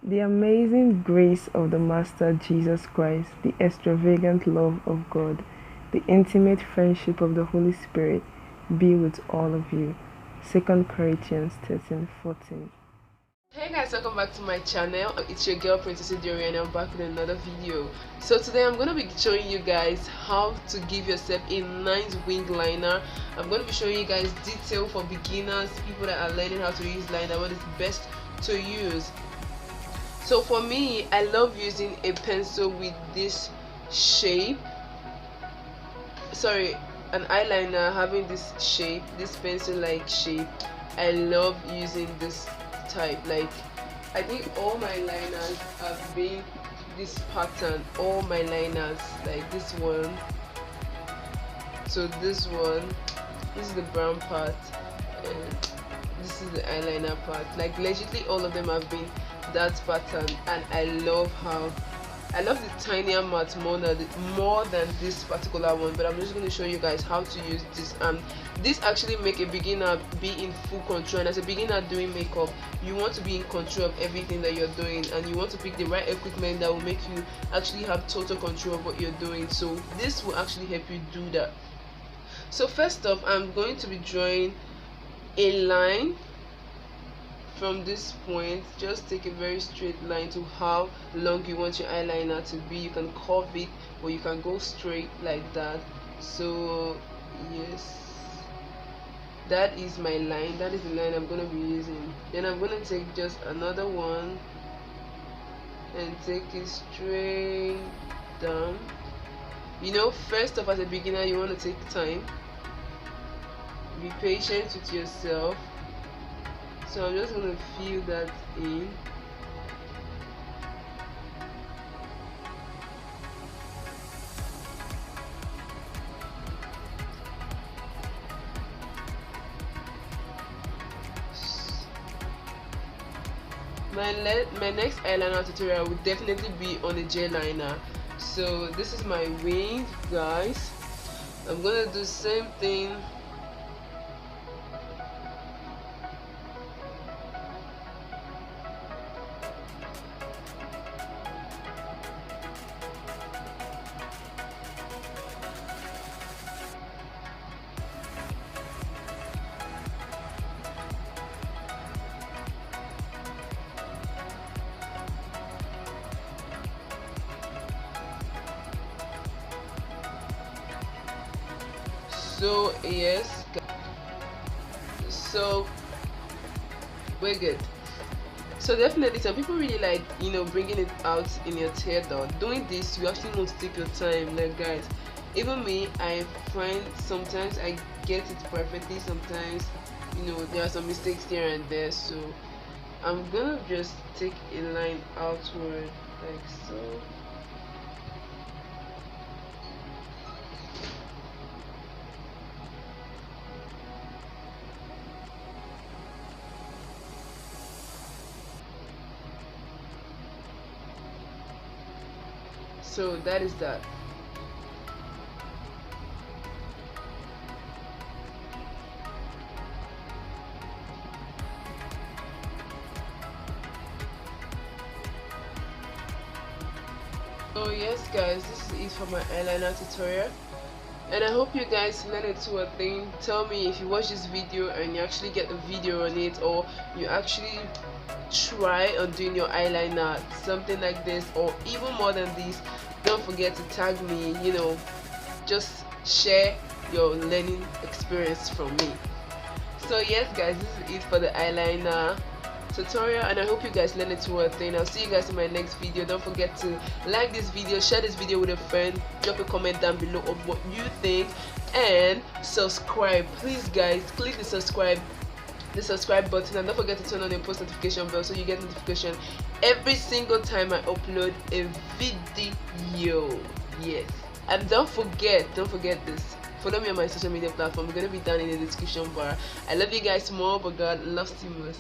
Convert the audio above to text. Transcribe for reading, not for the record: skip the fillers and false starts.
The amazing grace of the Master Jesus Christ, the extravagant love of God, the intimate friendship of the Holy Spirit be with all of you. 2 Corinthians 13:14. Hey guys, welcome back to my channel. It's your girl Princess Idori and I'm back with another video. So today I'm going to be showing you guys how to give yourself a nice wing liner. I'm going to be showing you guys detail for beginners, people that are learning how to use liner, what is best to use. So for me, I love using a pencil with this shape, an eyeliner having this shape, this pencil like shape. I love using this type. Like, I think all my liners have been this pattern, all my liners, like this one, so this one, this is the brown part and this is the eyeliner part. Like legitimately all of them have been that pattern, and I love the tinier mat more than this particular one. But I'm just going to show you guys how to use this. This actually make a beginner be in full control, and as a beginner doing makeup, you want to be in control of everything that you're doing, and you want to pick the right equipment that will make you actually have total control of what you're doing. So this will actually help you do that. So first off, I'm going to be drawing a line from this point. Just take a very straight line to how long you want your eyeliner to be. You can curve it or you can go straight like that. So yes, that is my line. That is the line I'm going to be using. Then I'm going to take just another one and take it straight down. You know, first off, as a beginner, you want to take time, be patient with yourself. So I'm just going to fill that in. My next eyeliner tutorial will definitely be on a gel liner. So this is my wing, guys. I'm going to do the same thing. So yes, so we're good. So definitely some people really like, you know, bringing it out in your tear down. Doing this, you actually must take your time. Like guys, even me, I find sometimes I get it perfectly, sometimes, you know, there are some mistakes here and there. So I'm gonna just take a line outward like so. So that is that. So yes guys, this is it for my eyeliner tutorial, and I hope you guys learn it to a thing. Tell me if you watch this video and you actually get the video on it, or you actually try on doing your eyeliner something like this or even more than this. Don't forget to tag me, you know, just share your learning experience from me. So yes guys, this is it for the eyeliner tutorial, and I hope you guys learn it to a thing. I'll see you guys in my next video. Don't forget to like this video, share this video with a friend, drop a comment down below of what you think, and subscribe. Please guys, click the subscribe button, and don't forget to turn on your post notification bell so you get notification every single time I upload a video. Yes, and don't forget this, follow me on my social media platform. We're gonna be down in the description bar. I love you guys more, but God loves you most.